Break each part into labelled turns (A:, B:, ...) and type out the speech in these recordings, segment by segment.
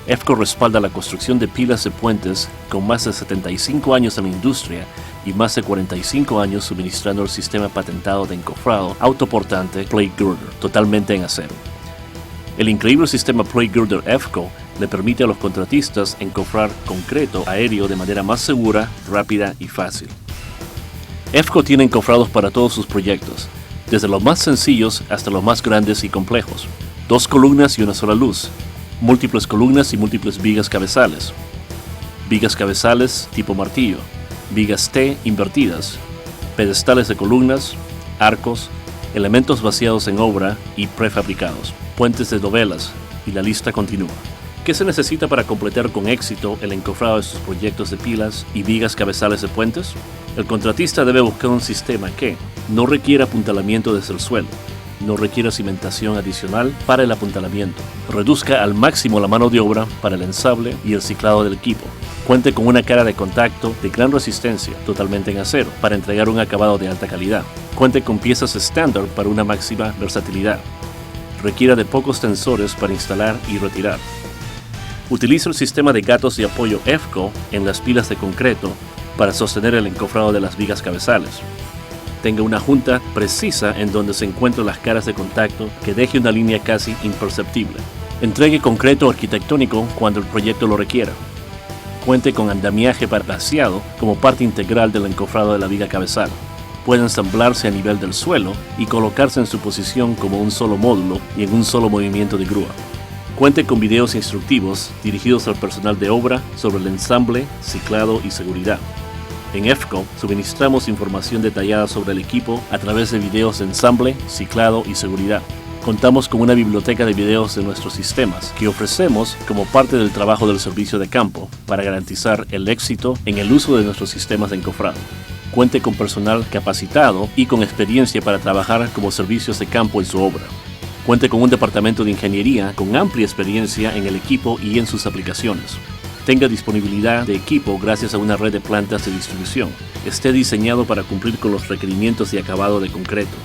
A: EFCO respalda la construcción de pilas de puentes con más de 75 años en la industria y más de 45 años suministrando el sistema patentado de encofrado autoportante Plate Girder, totalmente en acero. El increíble sistema Plate Girder EFCO le permite a los contratistas encofrar concreto aéreo de manera más segura, rápida y fácil. EFCO tiene encofrados para todos sus proyectos, desde los más sencillos hasta los más grandes y complejos. 2 columnas y una sola luz, múltiples columnas y múltiples vigas cabezales tipo martillo, vigas T invertidas, pedestales de columnas, arcos, elementos vaciados en obra y prefabricados, puentes de dovelas, y la lista continúa. ¿Qué se necesita para completar con éxito el encofrado de sus proyectos de pilas y vigas cabezales de puentes? El contratista debe buscar un sistema que no requiera apuntalamiento desde el suelo, no requiera cimentación adicional para el apuntalamiento, reduzca al máximo la mano de obra para el ensable y el ciclado del equipo, cuente con una cara de contacto de gran resistencia totalmente en acero para entregar un acabado de alta calidad, cuente con piezas estándar para una máxima versatilidad, requiera de pocos tensores para instalar y retirar. Utiliza el sistema de gatos de apoyo EFCO en las pilas de concreto para sostener el encofrado de las vigas cabezales. Tenga una junta precisa en donde se encuentran las caras de contacto que deje una línea casi imperceptible. Entregue concreto arquitectónico cuando el proyecto lo requiera. Cuente con andamiaje para vaciado como parte integral del encofrado de la viga cabezal. Puede ensamblarse a nivel del suelo y colocarse en su posición como un solo módulo y en un solo movimiento de grúa. Cuente con videos instructivos dirigidos al personal de obra sobre el ensamble, ciclado y seguridad. En EFCO suministramos información detallada sobre el equipo a través de videos de ensamble, ciclado y seguridad. Contamos con una biblioteca de videos de nuestros sistemas que ofrecemos como parte del trabajo del servicio de campo para garantizar el éxito en el uso de nuestros sistemas de encofrado. Cuente con personal capacitado y con experiencia para trabajar como servicios de campo en su obra. Cuente con un departamento de ingeniería con amplia experiencia en el equipo y en sus aplicaciones. Tenga disponibilidad de equipo gracias a una red de plantas de distribución. Esté diseñado para cumplir con los requerimientos de acabado de concreto.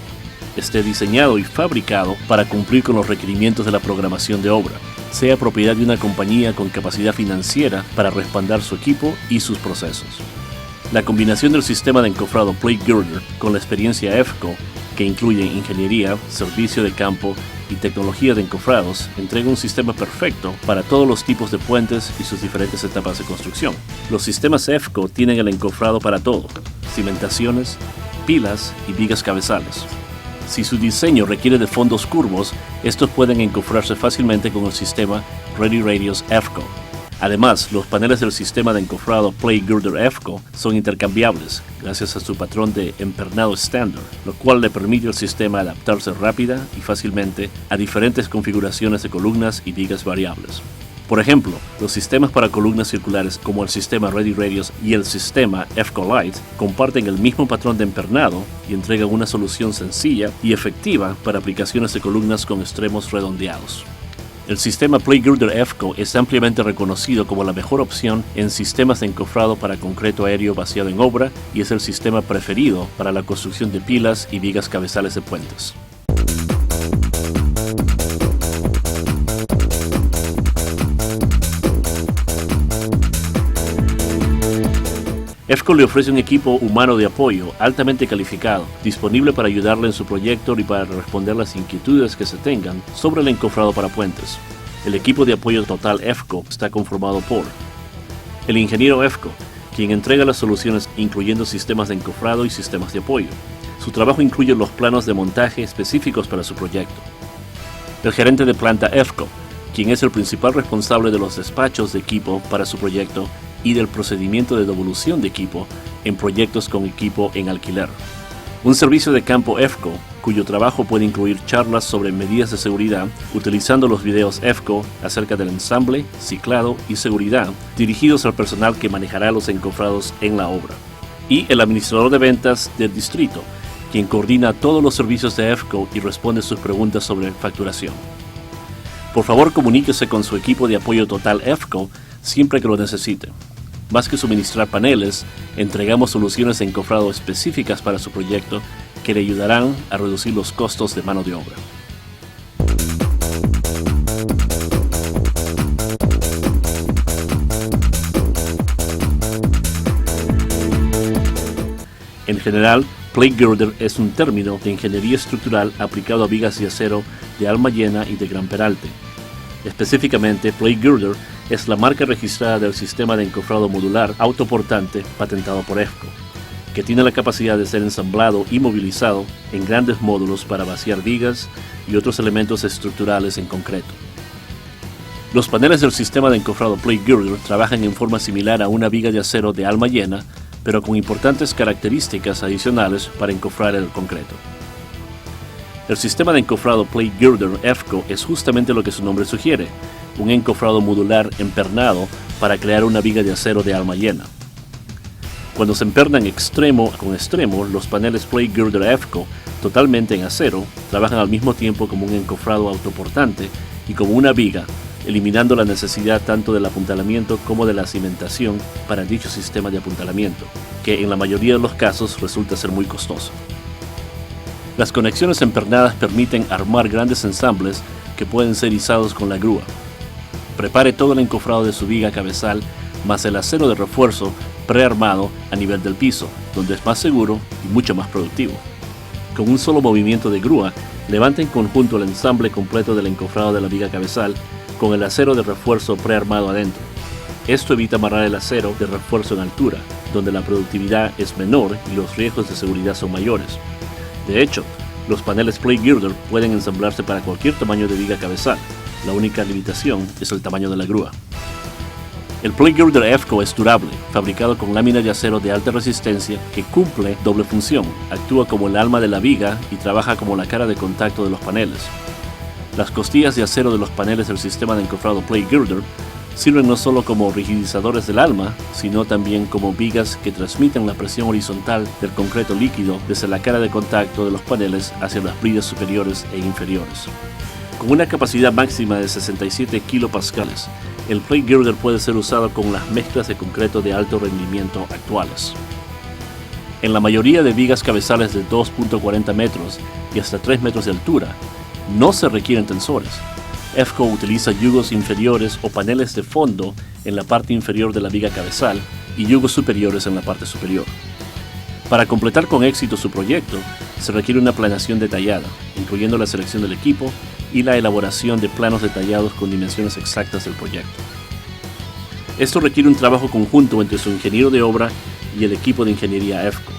A: Esté diseñado y fabricado para cumplir con los requerimientos de la programación de obra. Sea propiedad de una compañía con capacidad financiera para respaldar su equipo y sus procesos. La combinación del sistema de encofrado Plate Girder con la experiencia EFCO, que incluye ingeniería, servicio de campo y tecnología de encofrados, entrega un sistema perfecto para todos los tipos de puentes y sus diferentes etapas de construcción. Los sistemas EFCO tienen el encofrado para todo: cimentaciones, pilas y vigas cabezales. Si su diseño requiere de fondos curvos, estos pueden encofrarse fácilmente con el sistema Ready Radius EFCO. Además, los paneles del sistema de encofrado Plate Girder EFCO son intercambiables gracias a su patrón de empernado estándar, lo cual le permite al sistema adaptarse rápida y fácilmente a diferentes configuraciones de columnas y vigas variables. Por ejemplo, los sistemas para columnas circulares como el sistema Ready Radius y el sistema EFCO Lite comparten el mismo patrón de empernado y entregan una solución sencilla y efectiva para aplicaciones de columnas con extremos redondeados. El sistema Plate Girder EFCO es ampliamente reconocido como la mejor opción en sistemas de encofrado para concreto aéreo vaciado en obra y es el sistema preferido para la construcción de pilas y vigas cabezales de puentes. EFCO le ofrece un equipo humano de apoyo altamente calificado, disponible para ayudarle en su proyecto y para responder las inquietudes que se tengan sobre el encofrado para puentes. El equipo de apoyo total EFCO está conformado por el ingeniero EFCO, quien entrega las soluciones incluyendo sistemas de encofrado y sistemas de apoyo. Su trabajo incluye los planos de montaje específicos para su proyecto. El gerente de planta EFCO, quien es el principal responsable de los despachos de equipo para su proyecto y del procedimiento de devolución de equipo en proyectos con equipo en alquiler. Un servicio de campo EFCO, cuyo trabajo puede incluir charlas sobre medidas de seguridad, utilizando los videos EFCO acerca del ensamble, ciclado y seguridad, dirigidos al personal que manejará los encofrados en la obra. Y el administrador de ventas del distrito, quien coordina todos los servicios de EFCO y responde sus preguntas sobre facturación. Por favor, comuníquese con su equipo de apoyo total EFCO siempre que lo necesite. Más que suministrar paneles, entregamos soluciones de encofrado específicas para su proyecto que le ayudarán a reducir los costos de mano de obra. general, plate girder es un término de ingeniería estructural aplicado a vigas de acero de alma llena y de gran peralte. Específicamente, plate girder es la marca registrada del sistema de encofrado modular autoportante patentado por EFCO, que tiene la capacidad de ser ensamblado y movilizado en grandes módulos para vaciar vigas y otros elementos estructurales en concreto. Los paneles del sistema de encofrado plate girder trabajan en forma similar a una viga de acero de alma llena, pero con importantes características adicionales para encofrar el concreto. El sistema de encofrado plate girder EFCO es justamente lo que su nombre sugiere, un encofrado modular empernado para crear una viga de acero de alma llena. Cuando se empernan extremo con extremo, los paneles plate girder EFCO, totalmente en acero, trabajan al mismo tiempo como un encofrado autoportante y como una viga, eliminando la necesidad tanto del apuntalamiento como de la cimentación para dicho sistema de apuntalamiento, que en la mayoría de los casos resulta ser muy costoso. Las conexiones empernadas permiten armar grandes ensambles que pueden ser izados con la grúa. Prepare todo el encofrado de su viga cabezal más el acero de refuerzo prearmado a nivel del piso, donde es más seguro y mucho más productivo. Con un solo movimiento de grúa, levanta en conjunto el ensamble completo del encofrado de la viga cabezal con el acero de refuerzo prearmado adentro. Esto evita amarrar el acero de refuerzo en altura, donde la productividad es menor y los riesgos de seguridad son mayores. De hecho, los paneles plate girder pueden ensamblarse para cualquier tamaño de viga cabezal. La única limitación es el tamaño de la grúa. El plate girder EFCO es durable, fabricado con lámina de acero de alta resistencia que cumple doble función, actúa como el alma de la viga y trabaja como la cara de contacto de los paneles. Las costillas de acero de los paneles del sistema de encofrado plate girder sirven no solo como rigidizadores del alma, sino también como vigas que transmiten la presión horizontal del concreto líquido desde la cara de contacto de los paneles hacia las brillas superiores e inferiores. Con una capacidad máxima de 67 kilopascales, el plate girder puede ser usado con las mezclas de concreto de alto rendimiento actuales. En la mayoría de vigas cabezales de 2.40 metros y hasta 3 metros de altura, no se requieren tensores. EFCO utiliza yugos inferiores o paneles de fondo en la parte inferior de la viga cabezal y yugos superiores en la parte superior. Para completar con éxito su proyecto, se requiere una planeación detallada, incluyendo la selección del equipo y la elaboración de planos detallados con dimensiones exactas del proyecto. Esto requiere un trabajo conjunto entre su ingeniero de obra y el equipo de ingeniería EFCO.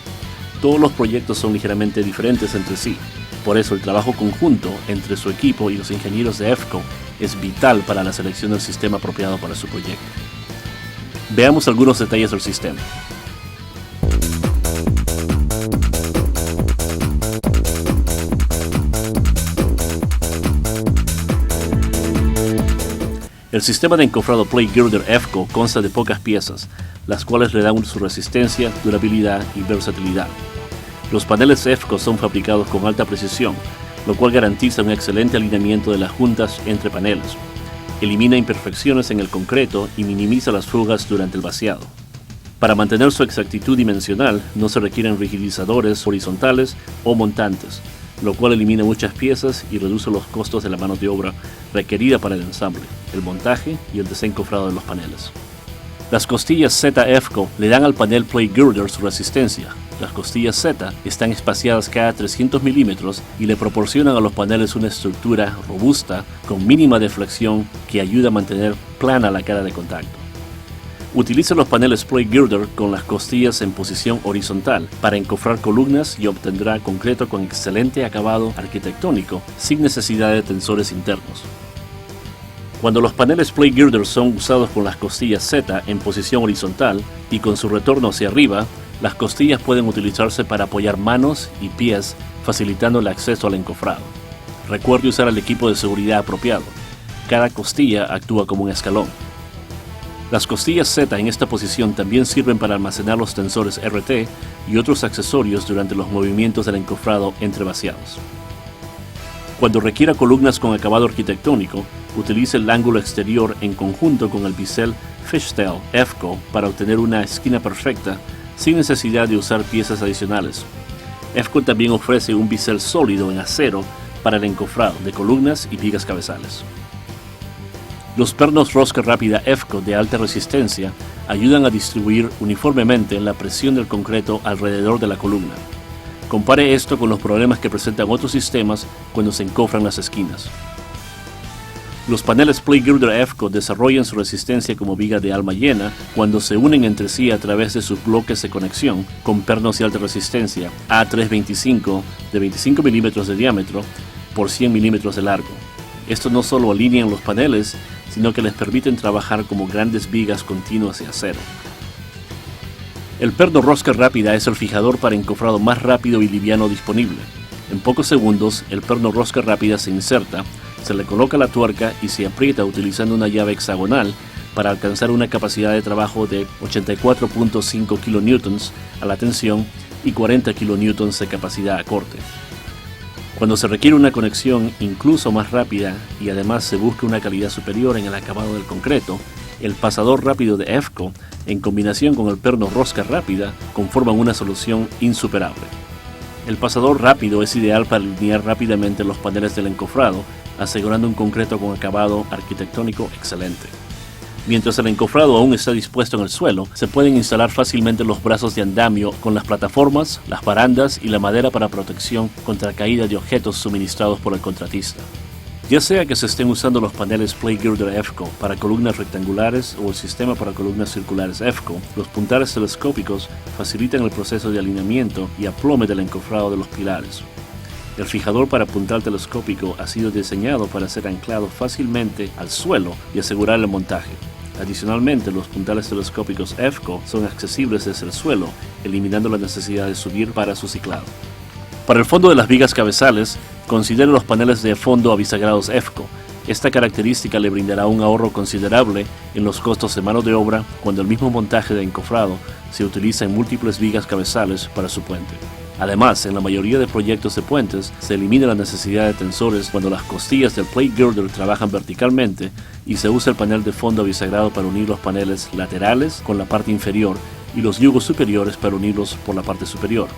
A: Todos los proyectos son ligeramente diferentes entre sí. Por eso el trabajo conjunto entre su equipo y los ingenieros de EFCO es vital para la selección del sistema apropiado para su proyecto. Veamos algunos detalles del sistema. El sistema de encofrado plate girder EFCO consta de pocas piezas, las cuales le dan su resistencia, durabilidad y versatilidad. Los paneles EFCO son fabricados con alta precisión, lo cual garantiza un excelente alineamiento de las juntas entre paneles. Elimina imperfecciones en el concreto y minimiza las fugas durante el vaciado. Para mantener su exactitud dimensional, no se requieren rigidizadores horizontales o montantes, lo cual elimina muchas piezas y reduce los costos de la mano de obra requerida para el ensamble, el montaje y el desencofrado de los paneles. Las costillas Z EFCO le dan al panel plate girder su resistencia. Las costillas Z están espaciadas cada 300 milímetros y le proporcionan a los paneles una estructura robusta con mínima deflexión que ayuda a mantener plana la cara de contacto. Utiliza los paneles plate girder con las costillas en posición horizontal para encofrar columnas y obtendrá concreto con excelente acabado arquitectónico sin necesidad de tensores internos. Cuando los paneles plate girder son usados con las costillas Z en posición horizontal y con su retorno hacia arriba, las costillas pueden utilizarse para apoyar manos y pies, facilitando el acceso al encofrado. Recuerde usar el equipo de seguridad apropiado. Cada costilla actúa como un escalón. Las costillas Z en esta posición también sirven para almacenar los tensores RT y otros accesorios durante los movimientos del encofrado entre vaciados. Cuando requiera columnas con acabado arquitectónico, utilice el ángulo exterior en conjunto con el bisel Fishtail EFCO para obtener una esquina perfecta sin necesidad de usar piezas adicionales. EFCO también ofrece un bisel sólido en acero para el encofrado de columnas y vigas cabezales. Los pernos rosca rápida EFCO de alta resistencia ayudan a distribuir uniformemente la presión del concreto alrededor de la columna. Compare esto con los problemas que presentan otros sistemas cuando se encofran las esquinas. Los paneles Plate Girder EFCO desarrollan su resistencia como viga de alma llena cuando se unen entre sí a través de sus bloques de conexión con pernos de alta resistencia A325 de 25 milímetros de diámetro por 100 milímetros de largo. Esto no solo alinean los paneles, sino que les permiten trabajar como grandes vigas continuas de acero. El perno rosca rápida es el fijador para encofrado más rápido y liviano disponible. En pocos segundos, el perno rosca rápida se inserta, se le coloca la tuerca y se aprieta utilizando una llave hexagonal para alcanzar una capacidad de trabajo de 84.5 kN a la tensión y 40 kN de capacidad a corte. Cuando se requiere una conexión incluso más rápida y además se busca una calidad superior en el acabado del concreto, el pasador rápido de EFCO, en combinación con el perno rosca rápida, conforman una solución insuperable. El pasador rápido es ideal para alinear rápidamente los paneles del encofrado, asegurando un concreto con acabado arquitectónico excelente. Mientras el encofrado aún está dispuesto en el suelo, se pueden instalar fácilmente los brazos de andamio con las plataformas, las barandas y la madera para protección contra caída de objetos suministrados por el contratista. Ya sea que se estén usando los paneles Plate Girder EFCO para columnas rectangulares o el sistema para columnas circulares EFCO, los puntales telescópicos facilitan el proceso de alineamiento y aplome del encofrado de los pilares. El fijador para puntal telescópico ha sido diseñado para ser anclado fácilmente al suelo y asegurar el montaje. Adicionalmente, los puntales telescópicos EFCO son accesibles desde el suelo, eliminando la necesidad de subir para su ciclado. Para el fondo de las vigas cabezales, considere los paneles de fondo abisagrados EFCO. Esta característica le brindará un ahorro considerable en los costos de mano de obra cuando el mismo montaje de encofrado se utiliza en múltiples vigas cabezales para su puente. Además, en la mayoría de proyectos de puentes se elimina la necesidad de tensores cuando las costillas del Plate Girder trabajan verticalmente y se usa el panel de fondo bisagrado para unir los paneles laterales con la parte inferior y los yugos superiores para unirlos por la parte superior.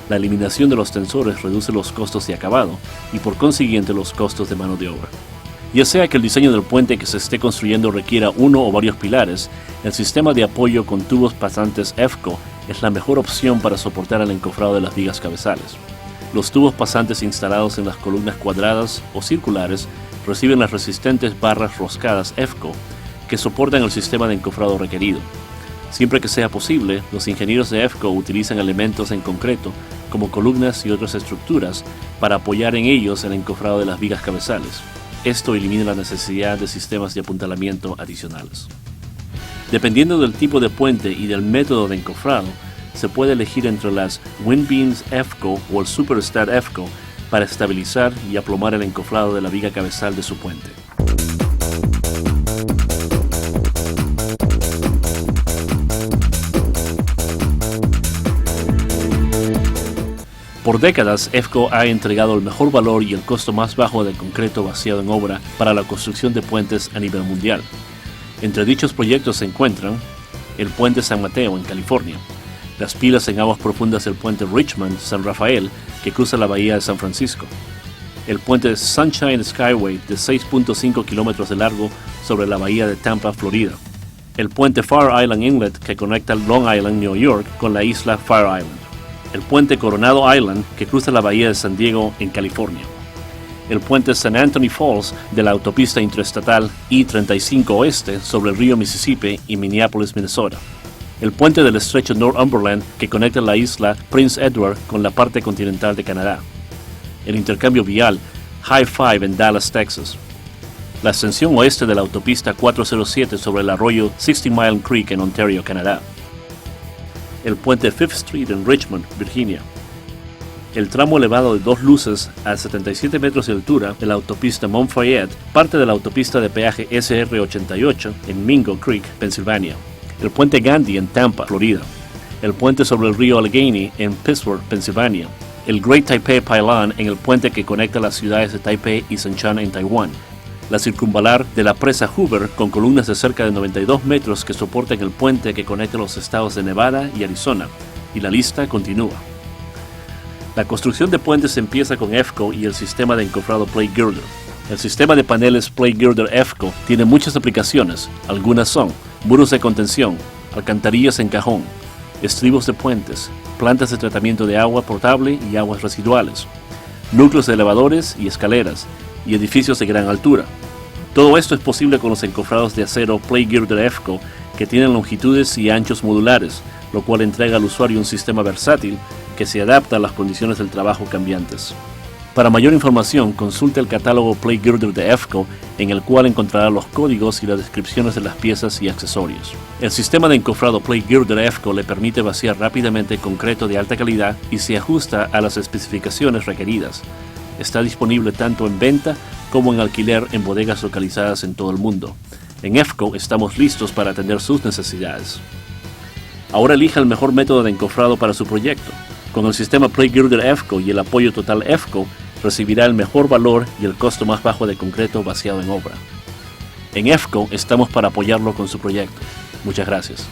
A: La eliminación de los tensores reduce los costos de acabado y por consiguiente los costos de mano de obra. Ya sea que el diseño del puente que se esté construyendo requiera uno o varios pilares, el sistema de apoyo con tubos pasantes EFCO es la mejor opción para soportar el encofrado de las vigas cabezales. Los tubos pasantes instalados en las columnas cuadradas o circulares reciben las resistentes barras roscadas EFCO que soportan el sistema de encofrado requerido. Siempre que sea posible, los ingenieros de EFCO utilizan elementos en concreto como columnas y otras estructuras para apoyar en ellos el encofrado de las vigas cabezales. Esto elimina la necesidad de sistemas de apuntalamiento adicionales. Dependiendo del tipo de puente y del método de encofrado, se puede elegir entre las Windbeams EFCO o el Superstar EFCO para estabilizar y aplomar el encofrado de la viga cabezal de su puente. Por décadas, EFCO ha entregado el mejor valor y el costo más bajo del concreto vaciado en obra para la construcción de puentes a nivel mundial. Entre dichos proyectos se encuentran el Puente San Mateo en California, las pilas en aguas profundas del Puente Richmond San Rafael que cruza la bahía de San Francisco, el Puente Sunshine Skyway de 6.5 kilómetros de largo sobre la bahía de Tampa, Florida, el Puente Fire Island Inlet que conecta Long Island, New York con la isla Fire Island, el Puente Coronado Island que cruza la bahía de San Diego en California, el Puente St. Anthony Falls de la autopista interestatal I-35 Oeste sobre el río Mississippi y Minneapolis, Minnesota, el Puente del Estrecho Northumberland que conecta la isla Prince Edward con la parte continental de Canadá, el intercambio vial High Five en Dallas, Texas, la extensión oeste de la autopista 407 sobre el arroyo 60 Mile Creek en Ontario, Canadá, el Puente Fifth Street en Richmond, Virginia, el tramo elevado de dos luces a 77 metros de altura de la autopista Mount Fayette, parte de la autopista de peaje SR-88 en Mingo Creek, Pensilvania, el Puente Gandhi en Tampa, Florida, el puente sobre el río Allegheny en Pittsburgh, Pensilvania, el Great Taipei Pylon en el puente que conecta las ciudades de Taipei y Shenzhen en Taiwán, la circunvalar de la presa Hoover con columnas de cerca de 92 metros que soportan el puente que conecta los estados de Nevada y Arizona, y la lista continúa. La construcción de puentes empieza con EFCO y el sistema de encofrado Plate Girder. El sistema de paneles Plate Girder EFCO tiene muchas aplicaciones. Algunas son muros de contención, alcantarillas en cajón, estribos de puentes, plantas de tratamiento de agua potable y aguas residuales, núcleos de elevadores y escaleras, y edificios de gran altura. Todo esto es posible con los encofrados de acero Playgear de EFCO, que tienen longitudes y anchos modulares, lo cual entrega al usuario un sistema versátil que se adapta a las condiciones del trabajo cambiantes. Para mayor información, consulte el catálogo Playgear de EFCO, en el cual encontrará los códigos y las descripciones de las piezas y accesorios. El sistema de encofrado Playgear de EFCO le permite vaciar rápidamente concreto de alta calidad y se ajusta a las especificaciones requeridas. Está disponible tanto en venta como en alquiler en bodegas localizadas en todo el mundo. En EFCO estamos listos para atender sus necesidades. Ahora elija el mejor método de encofrado para su proyecto. Con el sistema Playgear de EFCO y el apoyo total EFCO, recibirá el mejor valor y el costo más bajo de concreto vaciado en obra. En EFCO estamos para apoyarlo con su proyecto. Muchas gracias.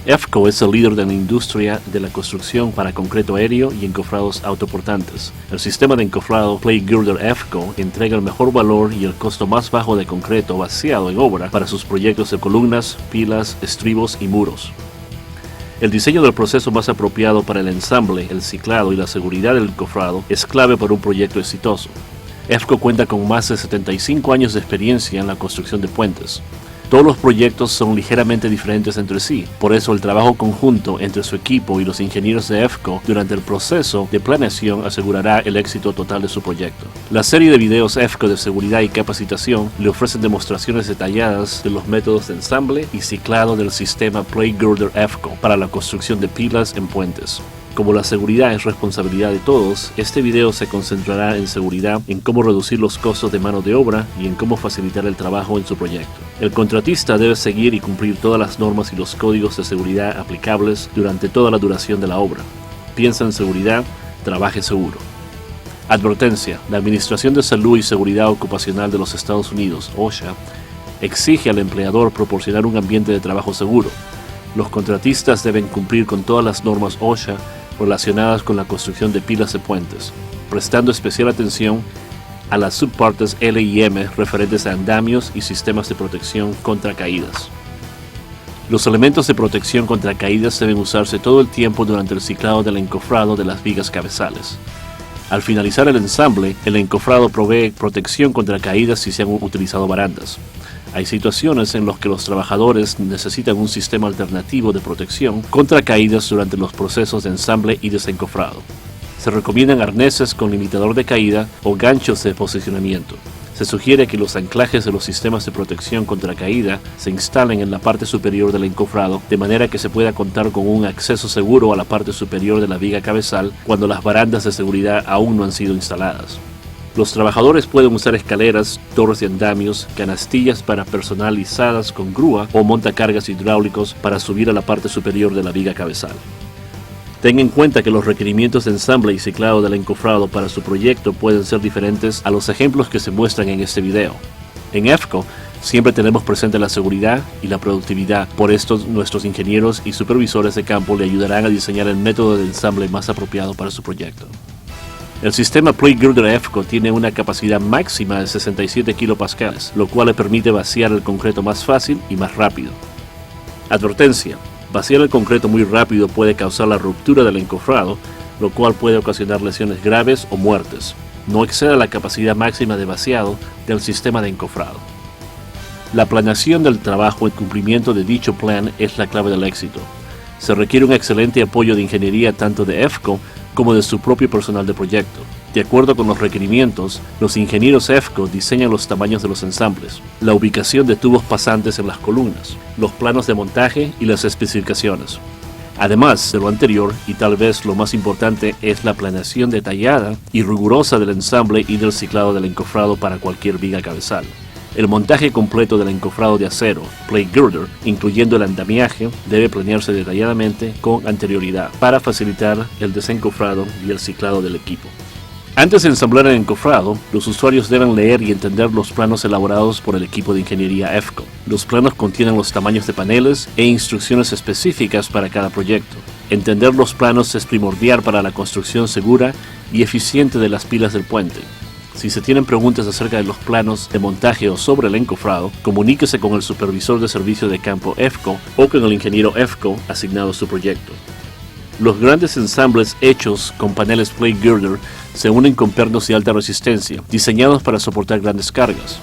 A: EFCO es el líder de la industria de la construcción para concreto aéreo y encofrados autoportantes. El sistema de encofrado Playgear de EFCO entrega el mejor valor y el costo más bajo de concreto vaciado en obra para sus proyectos de columnas, pilas, estribos y muros. El diseño del proceso más apropiado para el ensamble, el ciclado y la seguridad del encofrado es clave para un proyecto exitoso. EFCO cuenta con más de 75 años de experiencia en la construcción de puentes. Todos los proyectos son ligeramente diferentes entre sí, por eso el trabajo conjunto entre su equipo y los ingenieros de EFCO durante el proceso de planeación asegurará el éxito total de su proyecto. La serie de videos EFCO de seguridad y capacitación le ofrecen demostraciones detalladas de los métodos de ensamble y ciclado del sistema Playgear de EFCO para la construcción de pilas en puentes. Como la seguridad es responsabilidad de todos, este video se concentrará en seguridad, en cómo reducir los costos de mano de obra y en cómo facilitar el trabajo en su proyecto. El contratista debe seguir y cumplir todas las normas y los códigos de seguridad aplicables durante toda la duración de la obra. Piensa en seguridad, trabaje seguro. Advertencia: la Administración de Salud y Seguridad Ocupacional de los Estados Unidos, OSHA, exige al empleador proporcionar un ambiente de trabajo seguro. Los contratistas deben cumplir con todas las normas OSHA relacionadas con la construcción de pilas de puentes, prestando especial atención a las subpartes L y M referentes a andamios y sistemas de protección contra caídas. Los elementos de protección contra caídas deben usarse todo el tiempo durante el ciclado del encofrado de las vigas cabezales. Al finalizar el ensamble, el encofrado provee protección contra caídas si se han utilizado barandas. Hay situaciones en las que los trabajadores necesitan un sistema alternativo de protección contra caídas durante los procesos de ensamble y desencofrado. Se recomiendan arneses con limitador de caída o ganchos de posicionamiento. Se sugiere que los anclajes de los sistemas de protección contra caída se instalen en la parte superior del encofrado, de manera que se pueda contar con un acceso seguro a la parte superior de la viga cabezal cuando las barandas de seguridad aún no han sido instaladas. Los trabajadores pueden usar escaleras, torres de andamios, canastillas para personalizadas con grúa o montacargas hidráulicos para subir a la parte superior de la viga cabezal. Ten en cuenta que los requerimientos de ensamble y ciclado del encofrado para su proyecto pueden ser diferentes a los ejemplos que se muestran en este video. En EFCO siempre tenemos presente la seguridad y la productividad, por esto nuestros ingenieros y supervisores de campo le ayudarán a diseñar el método de ensamble más apropiado para su proyecto. El sistema Playgear de EFCO tiene una capacidad máxima de 67 kPa, lo cual le permite vaciar el concreto más fácil y más rápido. Advertencia: vaciar el concreto muy rápido puede causar la ruptura del encofrado, lo cual puede ocasionar lesiones graves o muertes. No exceda la capacidad máxima de vaciado del sistema de encofrado. La planeación del trabajo y cumplimiento de dicho plan es la clave del éxito. Se requiere un excelente apoyo de ingeniería tanto de EFCO como de su propio personal de proyecto. De acuerdo con los requerimientos, los ingenieros EFCO diseñan los tamaños de los ensambles, la ubicación de tubos pasantes en las columnas, los planos de montaje y las especificaciones. Además de lo anterior, y tal vez lo más importante, es la planeación detallada y rigurosa del ensamble y del ciclado del encofrado para cualquier viga cabezal. El montaje completo del encofrado de acero, plate girder, incluyendo el andamiaje, debe planearse detalladamente con anterioridad para facilitar el desencofrado y el ciclado del equipo. Antes de ensamblar el encofrado, los usuarios deben leer y entender los planos elaborados por el equipo de ingeniería EFCO. Los planos contienen los tamaños de paneles e instrucciones específicas para cada proyecto. Entender los planos es primordial para la construcción segura y eficiente de las pilas del puente. Si se tienen preguntas acerca de los planos de montaje o sobre el encofrado, comuníquese con el supervisor de servicio de campo EFCO o con el ingeniero EFCO asignado a su proyecto. Los grandes ensambles hechos con paneles plate girder se unen con pernos de alta resistencia, diseñados para soportar grandes cargas.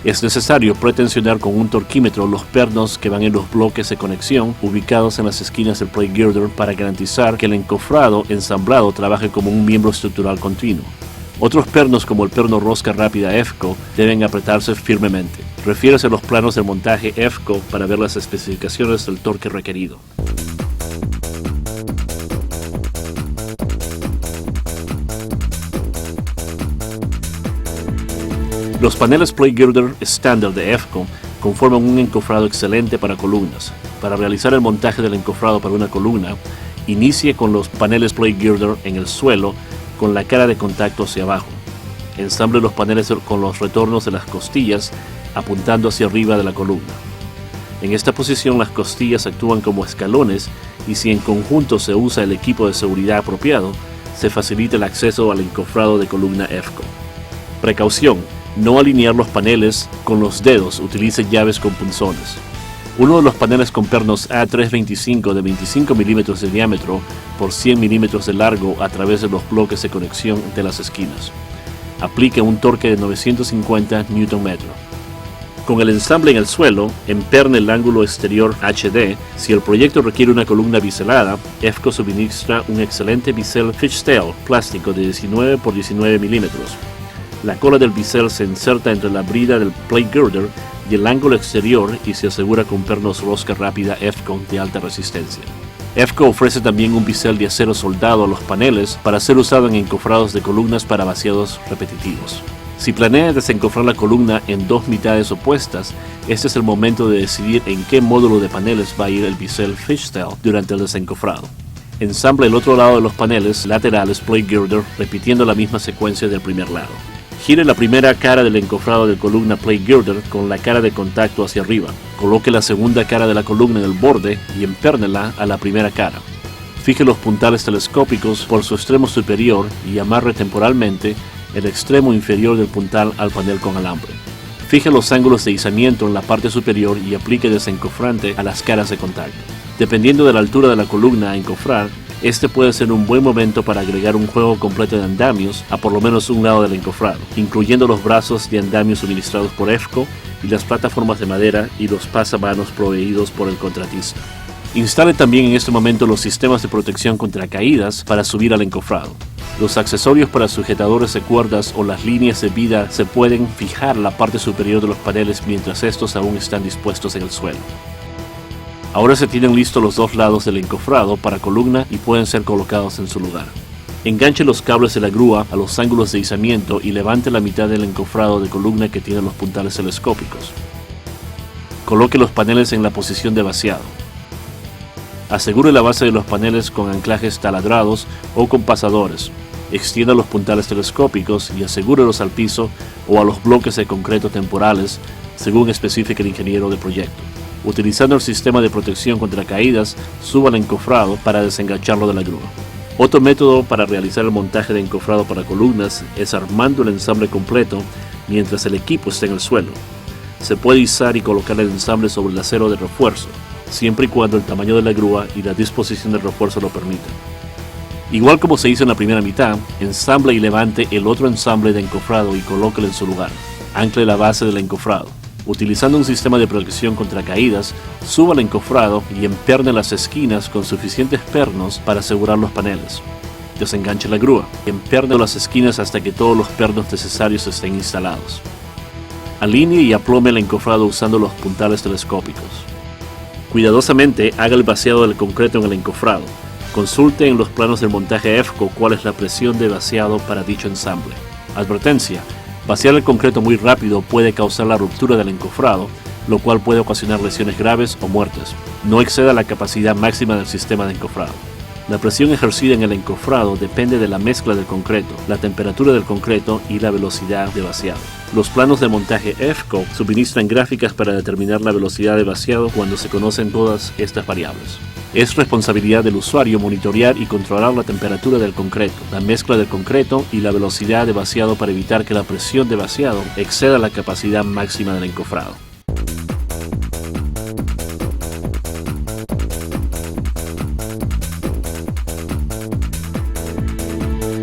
A: Es necesario pretensionar con un torquímetro los pernos que van en los bloques de conexión ubicados en las esquinas del plate girder para garantizar que el encofrado ensamblado trabaje como un miembro estructural continuo. Otros pernos como el perno rosca rápida EFCO deben apretarse firmemente. Refiérase a los planos de montaje EFCO para ver las especificaciones del torque requerido. Los paneles plate girder estándar de EFCO conforman un encofrado excelente para columnas. Para realizar el montaje del encofrado para una columna, inicie con los paneles plate girder en el suelo con la cara de contacto hacia abajo. Ensamble los paneles con los retornos de las costillas apuntando hacia arriba de la columna. En esta posición las costillas actúan como escalones y si en conjunto se usa el equipo de seguridad apropiado, se facilita el acceso al encofrado de columna EFCO. Precaución: no alinear los paneles con los dedos, utilice llaves con punzones. Uno de los paneles con pernos A325 de 25 milímetros de diámetro por 100 milímetros de largo a través de los bloques de conexión de las esquinas. Aplique un torque de 950 Nm. Con el ensamble en el suelo, emperne el ángulo exterior HD. Si el proyecto requiere una columna biselada, EFCO suministra un excelente bisel fishtail plástico de 19 por 19 milímetros. La cola del bisel se inserta entre la brida del plate girder y el ángulo exterior y se asegura con pernos rosca rápida EFCO de alta resistencia. EFCO ofrece también un bisel de acero soldado a los paneles para ser usado en encofrados de columnas para vaciados repetitivos. Si planea desencofrar la columna en dos mitades opuestas, este es el momento de decidir en qué módulo de paneles va a ir el bisel fishtail durante el desencofrado. Ensamble el otro lado de los paneles laterales plate girder repitiendo la misma secuencia del primer lado. Gire la primera cara del encofrado de columna plate girder con la cara de contacto hacia arriba. Coloque la segunda cara de la columna en el borde y empérnela a la primera cara. Fije los puntales telescópicos por su extremo superior y amarre temporalmente el extremo inferior del puntal al panel con alambre. Fije los ángulos de izamiento en la parte superior y aplique desencofrante a las caras de contacto. Dependiendo de la altura de la columna a encofrar, este puede ser un buen momento para agregar un juego completo de andamios a por lo menos un lado del encofrado, incluyendo los brazos de andamio suministrados por EFCO y las plataformas de madera y los pasamanos proveídos por el contratista. Instale también en este momento los sistemas de protección contra caídas para subir al encofrado. Los accesorios para sujetadores de cuerdas o las líneas de vida se pueden fijar en la parte superior de los paneles mientras estos aún están dispuestos en el suelo. Ahora se tienen listos los dos lados del encofrado para columna y pueden ser colocados en su lugar. Enganche los cables de la grúa a los ángulos de izamiento y levante la mitad del encofrado de columna que tiene los puntales telescópicos. Coloque los paneles en la posición de vaciado. Asegure la base de los paneles con anclajes taladrados o con pasadores. Extienda los puntales telescópicos y asegúrelos al piso o a los bloques de concreto temporales, según especifique el ingeniero de proyecto. Utilizando el sistema de protección contra caídas, suba el encofrado para desengancharlo de la grúa. Otro método para realizar el montaje de encofrado para columnas es armando el ensamble completo mientras el equipo está en el suelo. Se puede izar y colocar el ensamble sobre el acero de refuerzo, siempre y cuando el tamaño de la grúa y la disposición del refuerzo lo permitan. Igual como se hizo en la primera mitad, ensamble y levante el otro ensamble de encofrado y colóquelo en su lugar. Ancle la base del encofrado. Utilizando un sistema de protección contra caídas, suba el encofrado y emperne las esquinas con suficientes pernos para asegurar los paneles. Desenganche la grúa y emperne las esquinas hasta que todos los pernos necesarios estén instalados. Alinee y aplome el encofrado usando los puntales telescópicos. Cuidadosamente haga el vaciado del concreto en el encofrado. Consulte en los planos del montaje EFCO cuál es la presión de vaciado para dicho ensamble. Advertencia: vaciar el concreto muy rápido puede causar la ruptura del encofrado, lo cual puede ocasionar lesiones graves o muertes. No exceda la capacidad máxima del sistema de encofrado. La presión ejercida en el encofrado depende de la mezcla del concreto, la temperatura del concreto y la velocidad de vaciado. Los planos de montaje EFCO suministran gráficas para determinar la velocidad de vaciado cuando se conocen todas estas variables. Es responsabilidad del usuario monitorear y controlar la temperatura del concreto, la mezcla del concreto y la velocidad de vaciado para evitar que la presión de vaciado exceda la capacidad máxima del encofrado.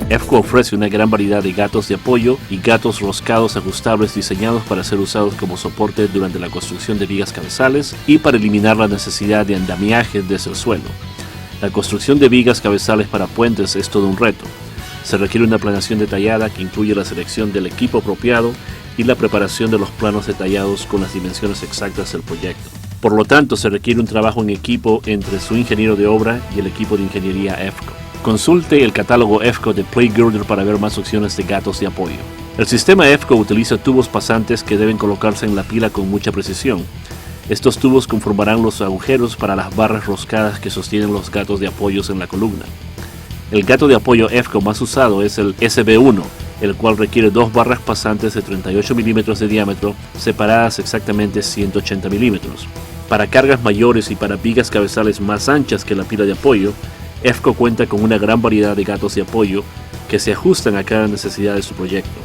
A: EFCO ofrece una gran variedad de gatos de apoyo y gatos roscados ajustables diseñados para ser usados como soporte durante la construcción de vigas cabezales y para eliminar la necesidad de andamiaje desde el suelo. La construcción de vigas cabezales para puentes es todo un reto. Se requiere una planeación detallada que incluye la selección del equipo apropiado y la preparación de los planos detallados con las dimensiones exactas del proyecto. Por lo tanto, se requiere un trabajo en equipo entre su ingeniero de obra y el equipo de ingeniería EFCO. Consulte el catálogo EFCO de Plate Girder para ver más opciones de gatos de apoyo. El sistema EFCO utiliza tubos pasantes que deben colocarse en la pila con mucha precisión. Estos tubos conformarán los agujeros para las barras roscadas que sostienen los gatos de apoyos en la columna. El gato de apoyo EFCO más usado es el SB1, el cual requiere dos barras pasantes de 38 milímetros de diámetro, separadas exactamente 180 milímetros. Para cargas mayores y para vigas cabezales más anchas que la pila de apoyo, EFCO cuenta con una gran variedad de gatos de apoyo que se ajustan a cada necesidad de su proyecto.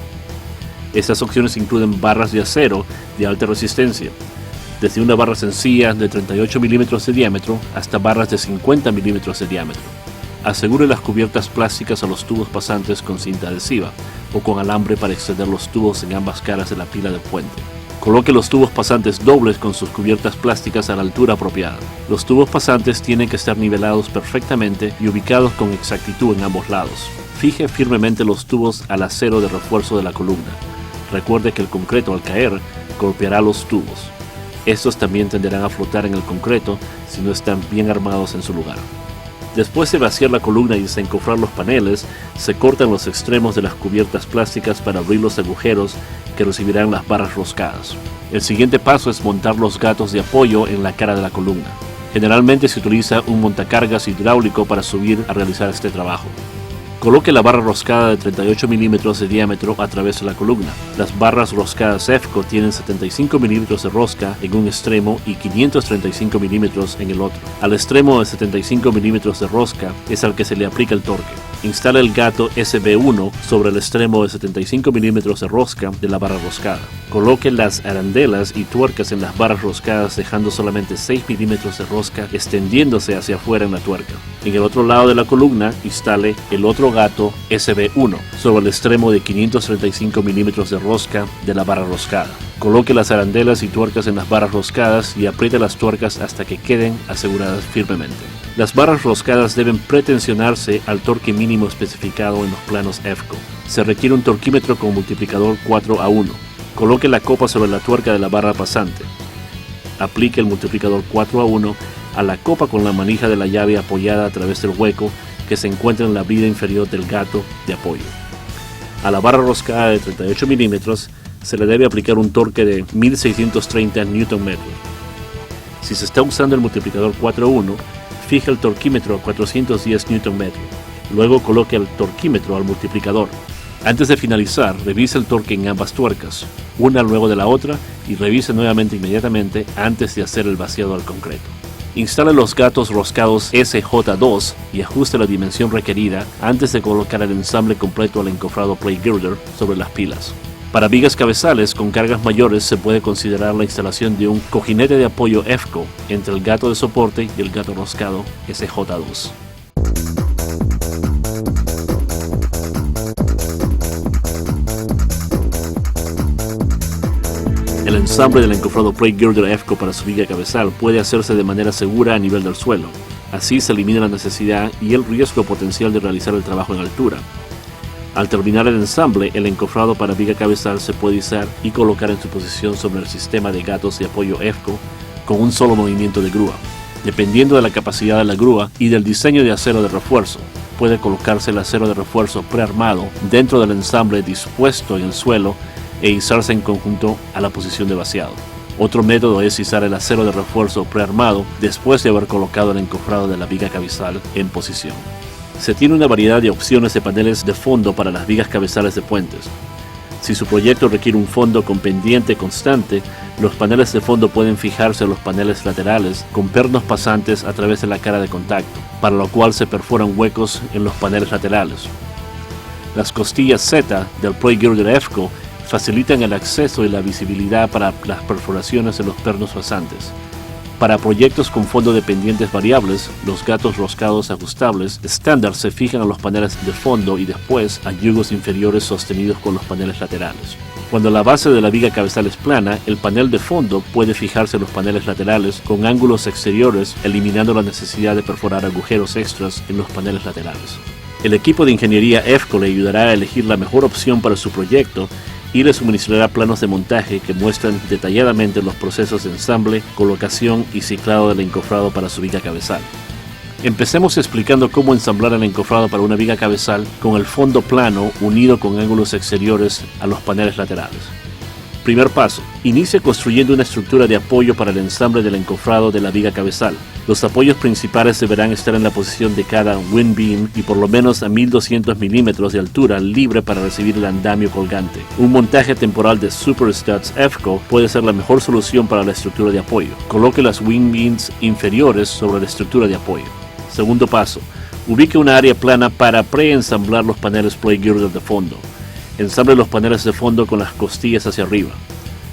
A: Estas opciones incluyen barras de acero de alta resistencia, desde una barra sencilla de 38 milímetros de diámetro hasta barras de 50 milímetros de diámetro. Asegure las cubiertas plásticas a los tubos pasantes con cinta adhesiva o con alambre para extender los tubos en ambas caras de la pila de puente. Coloque los tubos pasantes dobles con sus cubiertas plásticas a la altura apropiada. Los tubos pasantes tienen que estar nivelados perfectamente y ubicados con exactitud en ambos lados. Fije firmemente los tubos al acero de refuerzo de la columna. Recuerde que el concreto al caer golpeará los tubos. Estos también tenderán a flotar en el concreto si no están bien armados en su lugar. Después de vaciar la columna y desencofrar los paneles, se cortan los extremos de las cubiertas plásticas para abrir los agujeros que recibirán las barras roscadas. El siguiente paso es montar los gatos de apoyo en la cara de la columna. Generalmente se utiliza un montacargas hidráulico para subir a realizar este trabajo. Coloque la barra roscada de 38 milímetros de diámetro a través de la columna. Las barras roscadas EFCO tienen 75 milímetros de rosca en un extremo y 535 milímetros en el otro. Al extremo de 75 milímetros de rosca es al que se le aplica el torque. Instala el gato SB1 sobre el extremo de 75 milímetros de rosca de la barra roscada. Coloque las arandelas y tuercas en las barras roscadas dejando solamente 6 milímetros de rosca extendiéndose hacia afuera en la tuerca. En el otro lado de la columna instale el otro gato SB1 sobre el extremo de 535 milímetros de rosca de la barra roscada. Coloque las arandelas y tuercas en las barras roscadas y apriete las tuercas hasta que queden aseguradas firmemente. Las barras roscadas deben pretensionarse al torque mínimo especificado en los planos EFCO. Se requiere un torquímetro con multiplicador 4:1. Coloque la copa sobre la tuerca de la barra pasante. Aplique el multiplicador 4:1 a la copa con la manija de la llave apoyada a través del hueco que se encuentra en la brida inferior del gato de apoyo. A la barra roscada de 38 milímetros se le debe aplicar un torque de 1630 Nm. Si se está usando el multiplicador 4:1, fija el torquímetro a 410 Nm. Luego coloque el torquímetro al multiplicador. Antes de finalizar, revise el torque en ambas tuercas, una luego de la otra, y revise nuevamente inmediatamente antes de hacer el vaciado al concreto. Instale los gatos roscados SJ2 y ajuste la dimensión requerida antes de colocar el ensamble completo al encofrado Plate Girder sobre las pilas. Para vigas cabezales con cargas mayores se puede considerar la instalación de un cojinete de apoyo EFCO entre el gato de soporte y el gato roscado SJ2. El El ensamble del encofrado Plate Girder EFCO para su viga cabezal puede hacerse de manera segura a nivel del suelo. Así se elimina la necesidad y el riesgo potencial de realizar el trabajo en altura. Al terminar el ensamble, el encofrado para viga cabezal se puede izar y colocar en su posición sobre el sistema de gatos de apoyo EFCO con un solo movimiento de grúa. Dependiendo de la capacidad de la grúa y del diseño de acero de refuerzo, puede colocarse el acero de refuerzo prearmado dentro del ensamble dispuesto en el suelo e izarse en conjunto a la posición de vaciado. Otro método es izar el acero de refuerzo prearmado después de haber colocado el encofrado de la viga cabezal en posición. Se tiene una variedad de opciones de paneles de fondo para las vigas cabezales de puentes. Si su proyecto requiere un fondo con pendiente constante, los paneles de fondo pueden fijarse a los paneles laterales con pernos pasantes a través de la cara de contacto, para lo cual se perforan huecos en los paneles laterales. Las costillas Z del Plate Girder EFCO facilitan el acceso y la visibilidad para las perforaciones en los pernos pasantes. Para proyectos con fondo de pendientes variables, los gatos roscados ajustables estándar se fijan a los paneles de fondo y después a yugos inferiores sostenidos con los paneles laterales. Cuando la base de la viga cabezal es plana, el panel de fondo puede fijarse en los paneles laterales con ángulos exteriores, eliminando la necesidad de perforar agujeros extras en los paneles laterales. El equipo de ingeniería EFCO le ayudará a elegir la mejor opción para su proyecto y le suministrará planos de montaje que muestran detalladamente los procesos de ensamble, colocación y ciclado del encofrado para su viga cabezal. Empecemos explicando cómo ensamblar el encofrado para una viga cabezal con el fondo plano unido con ángulos exteriores a los paneles laterales. Primer paso. Inicia construyendo una estructura de apoyo para el ensamble del encofrado de la viga cabezal. Los apoyos principales deberán estar en la posición de cada wind beam y por lo menos a 1200 milímetros de altura libre para recibir el andamio colgante. Un montaje temporal de Super Studs EFCO puede ser la mejor solución para la estructura de apoyo. Coloque las wind beams inferiores sobre la estructura de apoyo. Segundo paso. Ubique una área plana para preensamblar los paneles Plate Girder de fondo. Ensamble los paneles de fondo con las costillas hacia arriba.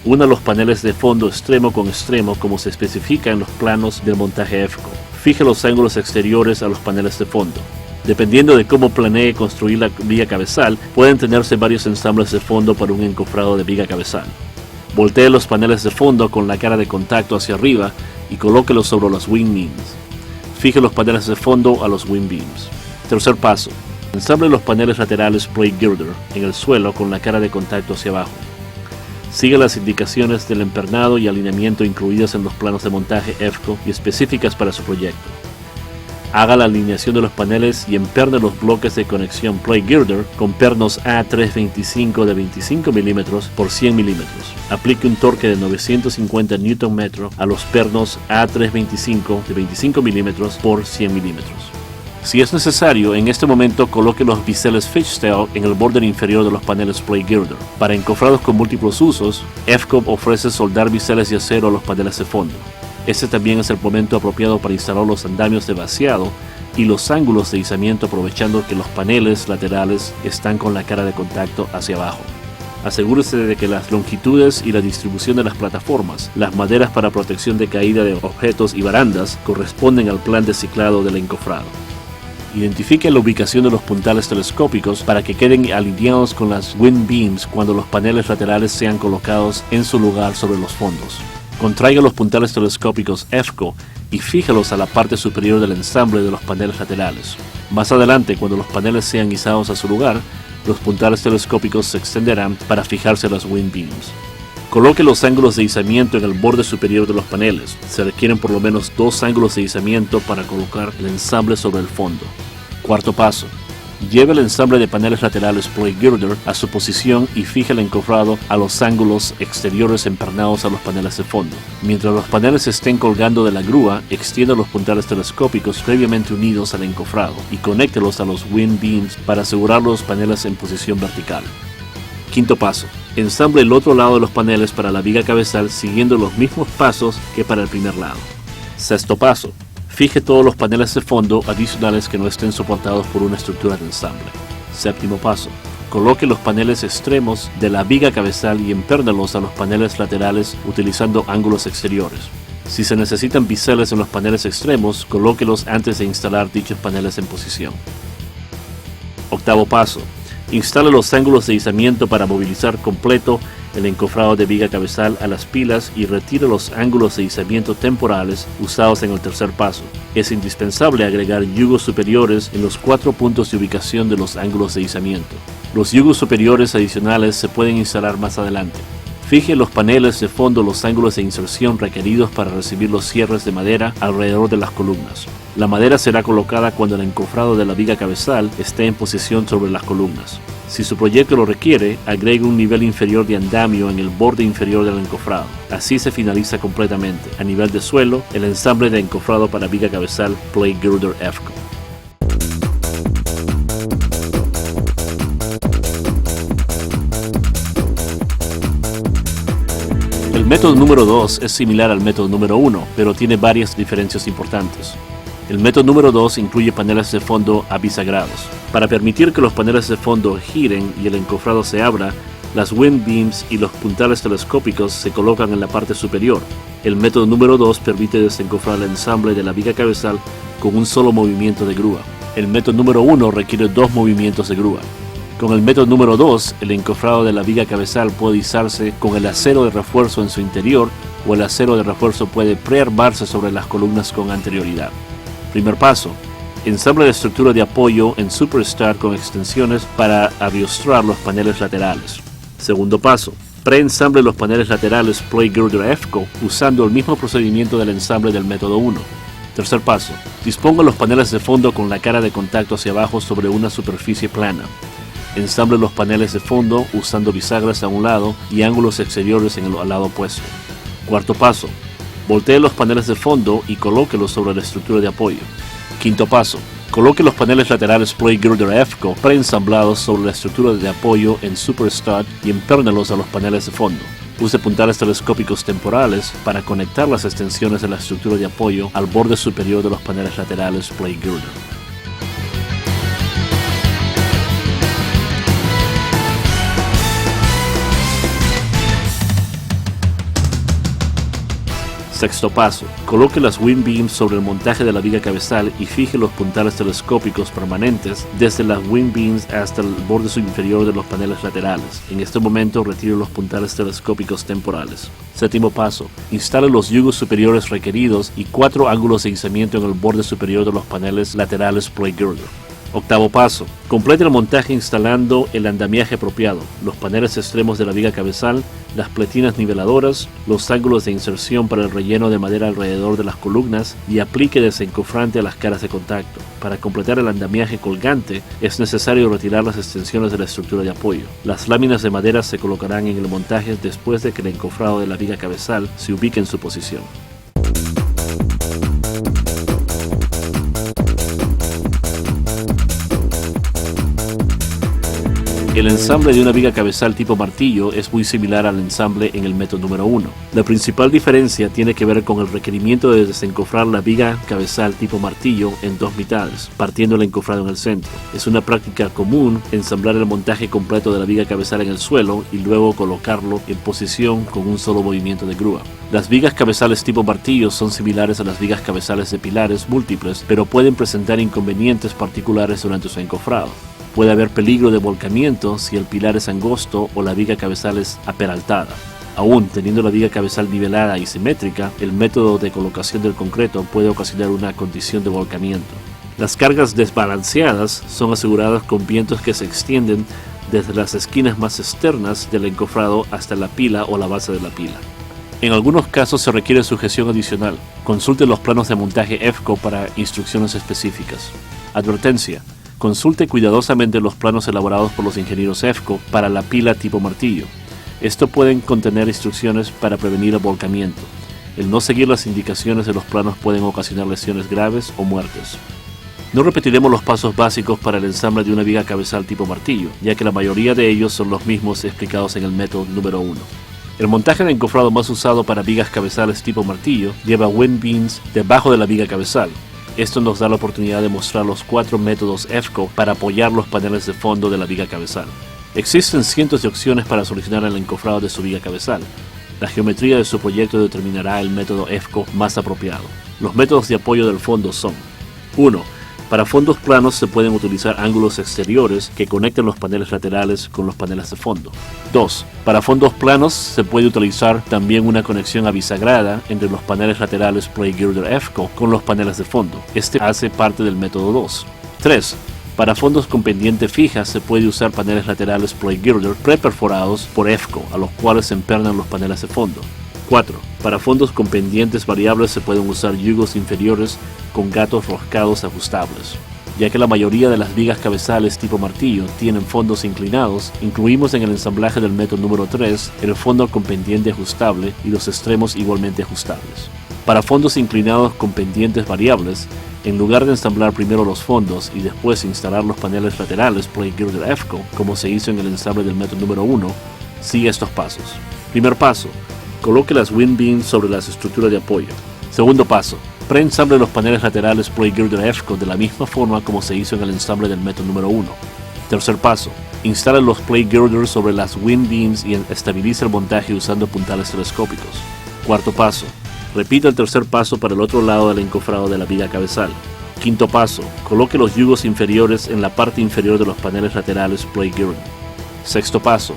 A: Una los paneles de fondo extremo con extremo como se especifica en los planos del montaje EFCO. Fije los ángulos exteriores a los paneles de fondo. Dependiendo de cómo planee construir la viga cabezal, pueden tenerse varios ensambles de fondo para un encofrado de viga cabezal. Voltee los paneles de fondo con la cara de contacto hacia arriba y colóquelos sobre los wing beams. Fije los paneles de fondo a los wing beams. Tercer paso. Ensamble los paneles laterales Plate Girder en el suelo con la cara de contacto hacia abajo. Siga las indicaciones del empernado y alineamiento incluidas en los planos de montaje EFCO y específicas para su proyecto. Haga la alineación de los paneles y emperne los bloques de conexión Plate Girder con pernos A325 de 25 mm por 100 mm. Aplique un torque de 950 Nm a los pernos A325 de 25 mm por 100 mm. Si es necesario, en este momento coloque los biseles fishtail en el borde inferior de los paneles Plate Girder. Para encofrados con múltiples usos, EFCO ofrece soldar biseles de acero a los paneles de fondo. Este también es el momento apropiado para instalar los andamios de vaciado y los ángulos de izamiento, aprovechando que los paneles laterales están con la cara de contacto hacia abajo. Asegúrese de que las longitudes y la distribución de las plataformas, las maderas para protección de caída de objetos y barandas corresponden al plan de ciclado del encofrado. Identifique la ubicación de los puntales telescópicos para que queden alineados con las wind beams cuando los paneles laterales sean colocados en su lugar sobre los fondos. Contraiga los puntales telescópicos EFCO y fíjalos a la parte superior del ensamble de los paneles laterales. Más adelante, cuando los paneles sean izados a su lugar, los puntales telescópicos se extenderán para fijarse a las wind beams. Coloque los ángulos de izamiento en el borde superior de los paneles. Se requieren por lo menos 2 ángulos de izamiento para colocar el ensamble sobre el fondo. Cuarto paso. Lleve el ensamble de paneles laterales Plate Girder a su posición y fije el encofrado a los ángulos exteriores empernados a los paneles de fondo. Mientras los paneles estén colgando de la grúa, extienda los puntales telescópicos previamente unidos al encofrado y conéctelos a los wind beams para asegurar los paneles en posición vertical. Quinto paso. Ensamble el otro lado de los paneles para la viga cabezal siguiendo los mismos pasos que para el primer lado. Sexto paso. Fije todos los paneles de fondo adicionales que no estén soportados por una estructura de ensamble. Séptimo paso. Coloque los paneles extremos de la viga cabezal y empérnelos a los paneles laterales utilizando ángulos exteriores. Si se necesitan biseles en los paneles extremos, colóquelos antes de instalar dichos paneles en posición. Octavo paso. Instale los ángulos de izamiento para movilizar completo el encofrado de viga cabezal a las pilas y retire los ángulos de izamiento temporales usados en el tercer paso. Es indispensable agregar yugos superiores en los 4 puntos de ubicación de los ángulos de izamiento. Los yugos superiores adicionales se pueden instalar más adelante. Fije en los paneles de fondo los ángulos de inserción requeridos para recibir los cierres de madera alrededor de las columnas. La madera será colocada cuando el encofrado de la viga cabezal esté en posición sobre las columnas. Si su proyecto lo requiere, agregue un nivel inferior de andamio en el borde inferior del encofrado. Así se finaliza completamente, a nivel de suelo, el ensamble de encofrado para viga cabezal Plate Girder EFCO. El método número 2 es similar al método número 1, pero tiene varias diferencias importantes. El método número 2 incluye paneles de fondo abisagrados. Para permitir que los paneles de fondo giren y el encofrado se abra, las wind beams y los puntales telescópicos se colocan en la parte superior. El método número 2 permite desencofrar el ensamble de la viga cabezal con un solo movimiento de grúa. El método número 1 requiere 2 movimientos de grúa. Con el método número 2, el encofrado de la viga cabezal puede izarse con el acero de refuerzo en su interior o el acero de refuerzo puede prearmarse sobre las columnas con anterioridad. Primer paso. Ensamble de estructura de apoyo en Superstar con extensiones para abiostrar los paneles laterales. Segundo paso. Preensamble los paneles laterales Plate Girder EFCO usando el mismo procedimiento del ensamble del método 1. Tercer paso. Disponga los paneles de fondo con la cara de contacto hacia abajo sobre una superficie plana. Ensamble los paneles de fondo usando bisagras a un lado y ángulos exteriores en el lado opuesto. Cuarto paso. Voltee los paneles de fondo y colóquelos sobre la estructura de apoyo. Quinto paso. Coloque los paneles laterales Plate Girder EFCO preensamblados sobre la estructura de apoyo en Superstud y empérnelos a los paneles de fondo. Use puntales telescópicos temporales para conectar las extensiones de la estructura de apoyo al borde superior de los paneles laterales Plate Girder. Sexto paso. Coloque las wind beams sobre el montaje de la viga cabezal y fije los puntales telescópicos permanentes desde las wind beams hasta el borde inferior de los paneles laterales. En este momento retire los puntales telescópicos temporales. Séptimo paso. Instale los yugos superiores requeridos y 4 ángulos de izamiento en el borde superior de los paneles laterales Plate Girder. Octavo paso. Complete el montaje instalando el andamiaje apropiado, los paneles extremos de la viga cabezal, las pletinas niveladoras, los ángulos de inserción para el relleno de madera alrededor de las columnas y aplique desencofrante a las caras de contacto. Para completar el andamiaje colgante es necesario retirar las extensiones de la estructura de apoyo. Las láminas de madera se colocarán en el montaje después de que el encofrado de la viga cabezal se ubique en su posición. El ensamble de una viga cabezal tipo martillo es muy similar al ensamble en el método número 1. La principal diferencia tiene que ver con el requerimiento de desencofrar la viga cabezal tipo martillo en 2 mitades, partiendo el encofrado en el centro. Es una práctica común ensamblar el montaje completo de la viga cabezal en el suelo y luego colocarlo en posición con un solo movimiento de grúa. Las vigas cabezales tipo martillo son similares a las vigas cabezales de pilares múltiples, pero pueden presentar inconvenientes particulares durante su encofrado. Puede haber peligro de volcamiento si el pilar es angosto o la viga cabezal es aperaltada. Aún teniendo la viga cabezal nivelada y simétrica, el método de colocación del concreto puede ocasionar una condición de volcamiento. Las cargas desbalanceadas son aseguradas con vientos que se extienden desde las esquinas más externas del encofrado hasta la pila o la base de la pila. En algunos casos se requiere sujeción adicional. Consulte los planos de montaje EFCO para instrucciones específicas. Advertencia. Consulte cuidadosamente los planos elaborados por los ingenieros EFCO para la pila tipo martillo. Estos pueden contener instrucciones para prevenir el volcamiento. El no seguir las indicaciones de los planos pueden ocasionar lesiones graves o muertes. No repetiremos los pasos básicos para el ensamble de una viga cabezal tipo martillo, ya que la mayoría de ellos son los mismos explicados en el método número 1. El montaje de encofrado más usado para vigas cabezales tipo martillo lleva wind beams debajo de la viga cabezal. Esto nos da la oportunidad de mostrar los 4 métodos EFCO para apoyar los paneles de fondo de la viga cabezal. Existen cientos de opciones para solucionar el encofrado de su viga cabezal. La geometría de su proyecto determinará el método EFCO más apropiado. Los métodos de apoyo del fondo son: 1. Para fondos planos se pueden utilizar ángulos exteriores que conecten los paneles laterales con los paneles de fondo. 2. Para fondos planos se puede utilizar también una conexión abisagrada entre los paneles laterales Plate Girder EFCO con los paneles de fondo. Este hace parte del método 2. 3. Para fondos con pendiente fija se puede usar paneles laterales Plate Girder preperforados por EFCO, a los cuales se empernan los paneles de fondo. 4. Para fondos con pendientes variables se pueden usar yugos inferiores con gatos roscados ajustables. Ya que la mayoría de las vigas cabezales tipo martillo tienen fondos inclinados, incluimos en el ensamblaje del método número 3 el fondo con pendiente ajustable y los extremos igualmente ajustables. Para fondos inclinados con pendientes variables, en lugar de ensamblar primero los fondos y después instalar los paneles laterales Plate Girder EFCO, como se hizo en el ensamble del método número 1, sigue estos pasos. Primer paso, coloque las wind beams sobre las estructuras de apoyo. Segundo paso, preensamble los paneles laterales Plate Girder EFCO de la misma forma como se hizo en el ensamble del método número 1. Tercer paso, instale los Plate Girders sobre las wind beams y estabilice el montaje usando puntales telescópicos. Cuarto paso, repita el tercer paso para el otro lado del encofrado de la viga cabezal. Quinto paso, coloque los yugos inferiores en la parte inferior de los paneles laterales Plate Girder. Sexto paso,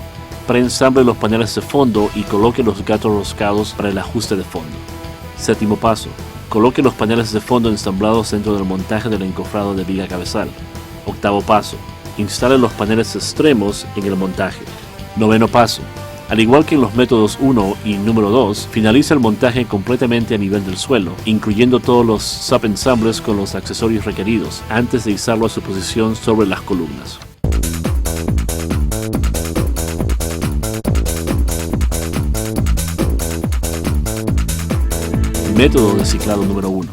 A: preensamble los paneles de fondo y coloque los gatos roscados para el ajuste de fondo. Séptimo paso, coloque los paneles de fondo ensamblados dentro del montaje del encofrado de viga cabezal. Octavo paso, instale los paneles extremos en el montaje. Noveno paso, al igual que en los métodos 1 y número 2, finaliza el montaje completamente a nivel del suelo, incluyendo todos los subensambles con los accesorios requeridos, antes de izarlo a su posición sobre las columnas. Método de ciclado número 1.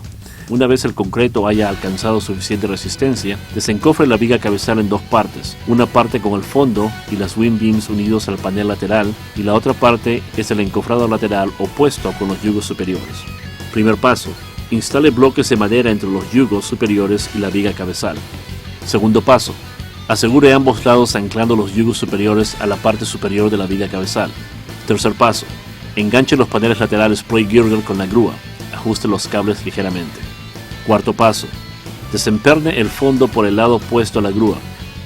A: Una vez el concreto haya alcanzado suficiente resistencia, desencofre la viga cabezal en dos partes. Una parte con el fondo y las wind beams unidos al panel lateral, y la otra parte es el encofrado lateral opuesto con los yugos superiores. Primer paso, instale bloques de madera entre los yugos superiores y la viga cabezal. Segundo paso, asegure ambos lados anclando los yugos superiores a la parte superior de la viga cabezal. Tercer paso, enganche los paneles laterales Plate Girder con la grúa. Ajuste los cables ligeramente. Cuarto paso, desemperne el fondo por el lado opuesto a la grúa.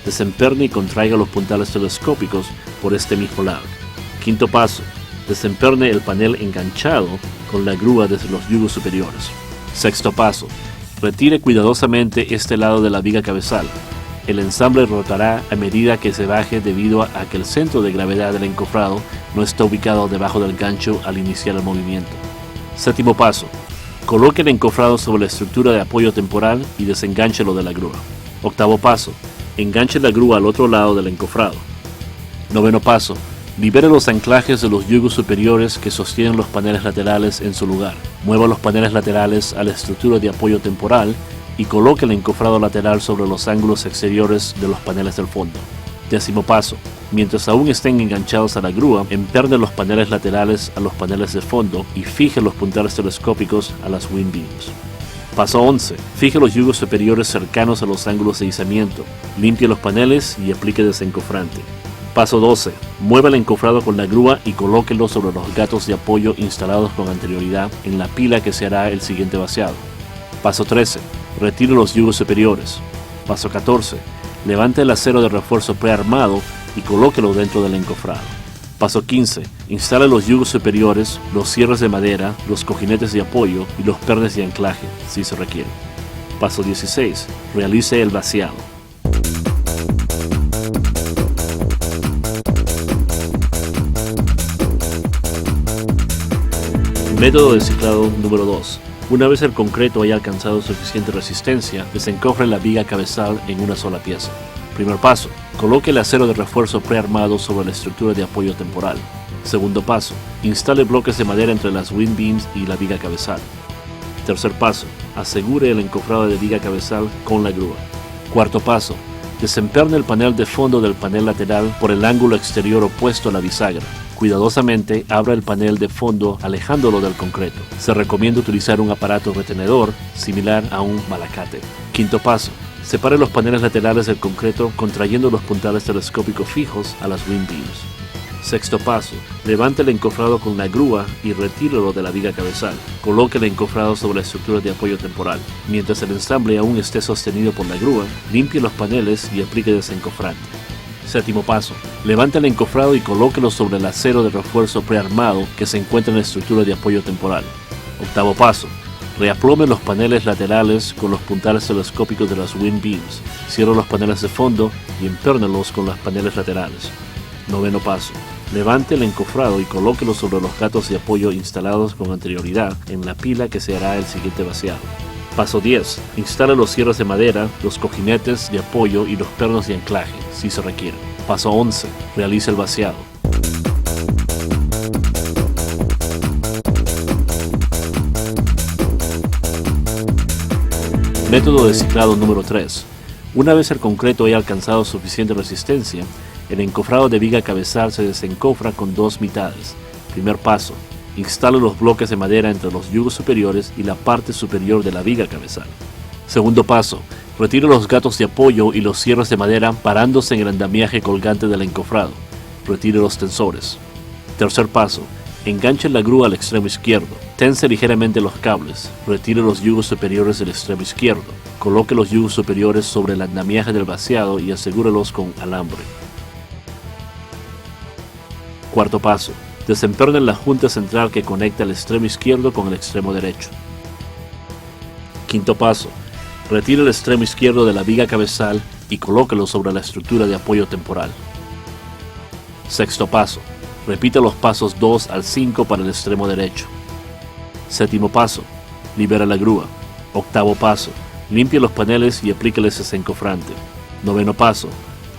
A: Desemperne y contraiga los puntales telescópicos por este mismo lado. Quinto paso, desemperne el panel enganchado con la grúa desde los yugos superiores. Sexto paso, retire cuidadosamente este lado de la viga cabezal. El ensamble rotará a medida que se baje debido a que el centro de gravedad del encofrado no está ubicado debajo del gancho al iniciar el movimiento. Séptimo paso, coloque el encofrado sobre la estructura de apoyo temporal y desengánchelo de la grúa. Octavo paso, enganche la grúa al otro lado del encofrado. Noveno paso, libere los anclajes de los yugos superiores que sostienen los paneles laterales en su lugar. Mueva los paneles laterales a la estructura de apoyo temporal y coloque el encofrado lateral sobre los ángulos exteriores de los paneles del fondo. Décimo paso, mientras aún estén enganchados a la grúa, emperne los paneles laterales a los paneles de fondo y fije los puntales telescópicos a las wind beams. Paso 11. Fije los yugos superiores cercanos a los ángulos de izamiento. Limpie los paneles y aplique desencofrante. Paso 12. Mueva el encofrado con la grúa y colóquelo sobre los gatos de apoyo instalados con anterioridad en la pila que se hará el siguiente vaciado. Paso 13. Retire los yugos superiores. Paso 14. Levante el acero de refuerzo prearmado y colóquelo dentro del encofrado. Paso 15. Instale los yugos superiores, los cierres de madera, los cojinetes de apoyo y los pernes de anclaje, si se requiere. Paso 16. Realice el vaciado. Método de ciclado número 2. Una vez el concreto haya alcanzado suficiente resistencia, desencofre la viga cabezal en una sola pieza. Primer paso, coloque el acero de refuerzo prearmado sobre la estructura de apoyo temporal. Segundo paso, instale bloques de madera entre las wind beams y la viga cabezal. Tercer paso, asegure el encofrado de viga cabezal con la grúa. Cuarto paso, desemperne el panel de fondo del panel lateral por el ángulo exterior opuesto a la bisagra. Cuidadosamente abra el panel de fondo alejándolo del concreto. Se recomienda utilizar un aparato retenedor similar a un malacate. Quinto paso, separe los paneles laterales del concreto contrayendo los puntales telescópicos fijos a las wind beams. Sexto paso, levante el encofrado con la grúa y retírelo de la viga cabezal. Coloque el encofrado sobre la estructura de apoyo temporal. Mientras el ensamble aún esté sostenido por la grúa, limpie los paneles y aplique desencofrante. Séptimo paso, levante el encofrado y colóquelo sobre el acero de refuerzo prearmado que se encuentra en la estructura de apoyo temporal. Octavo paso, reaplome los paneles laterales con los puntales telescópicos de las wind beams. Cierre los paneles de fondo y empérnelos con los paneles laterales. Noveno paso, levante el encofrado y colóquelo sobre los gatos de apoyo instalados con anterioridad en la pila que se hará el siguiente vaciado. Paso 10. Instale los cierres de madera, los cojinetes de apoyo y los pernos de anclaje, si se requieren. Paso 11. Realice el vaciado. Método de ciclado número 3. Una vez el concreto haya alcanzado suficiente resistencia, el encofrado de viga cabezal se desencofra con dos mitades. Primer paso. Instale los bloques de madera entre los yugos superiores y la parte superior de la viga cabezal. Segundo paso. Retire los gatos de apoyo y los cierres de madera parándose en el andamiaje colgante del encofrado. Retire los tensores. Tercer paso. Enganche la grúa al extremo izquierdo. Tense ligeramente los cables. Retire los yugos superiores del extremo izquierdo. Coloque los yugos superiores sobre el andamiaje del vaciado y asegúrelos con alambre. Cuarto paso. Desemperne la junta central que conecta el extremo izquierdo con el extremo derecho. Quinto paso. Retire el extremo izquierdo de la viga cabezal y colóquelo sobre la estructura de apoyo temporal. Sexto paso. Repita los pasos 2 al 5 para el extremo derecho. Séptimo paso. Libera la grúa. Octavo paso. Limpie los paneles y aplíqueles desencofrante. Noveno paso.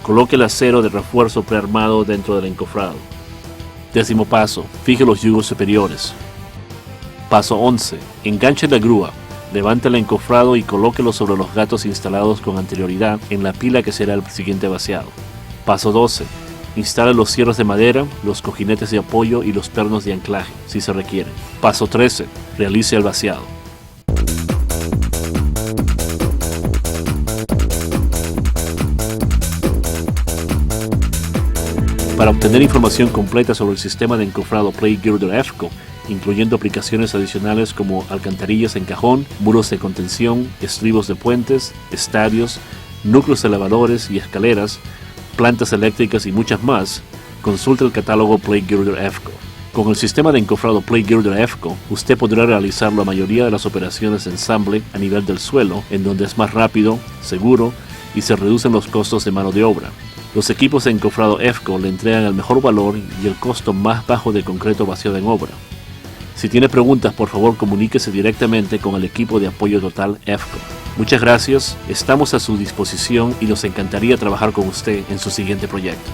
A: Coloque el acero de refuerzo prearmado dentro del encofrado. Décimo paso. Fije los yugos superiores. Paso 11. Enganche la grúa. Levante el encofrado y colóquelo sobre los gatos instalados con anterioridad en la pila que será el siguiente vaciado. Paso 12. Instale los cierres de madera, los cojinetes de apoyo y los pernos de anclaje, si se requieren. Paso 13. Realice el vaciado. Para obtener información completa sobre el sistema de encofrado Plate Girder EFCO, incluyendo aplicaciones adicionales como alcantarillas en cajón, muros de contención, estribos de puentes, estadios, núcleos elevadores y escaleras, plantas eléctricas y muchas más, consulte el catálogo Plate Girder EFCO. Con el sistema de encofrado Plate Girder EFCO, usted podrá realizar la mayoría de las operaciones de ensamble a nivel del suelo, en donde es más rápido, seguro y se reducen los costos de mano de obra. Los equipos de encofrado EFCO le entregan el mejor valor y el costo más bajo de concreto vaciado en obra. Si tiene preguntas, por favor comuníquese directamente con el equipo de apoyo total EFCO. Muchas gracias, estamos a su disposición y nos encantaría trabajar con usted en su siguiente proyecto.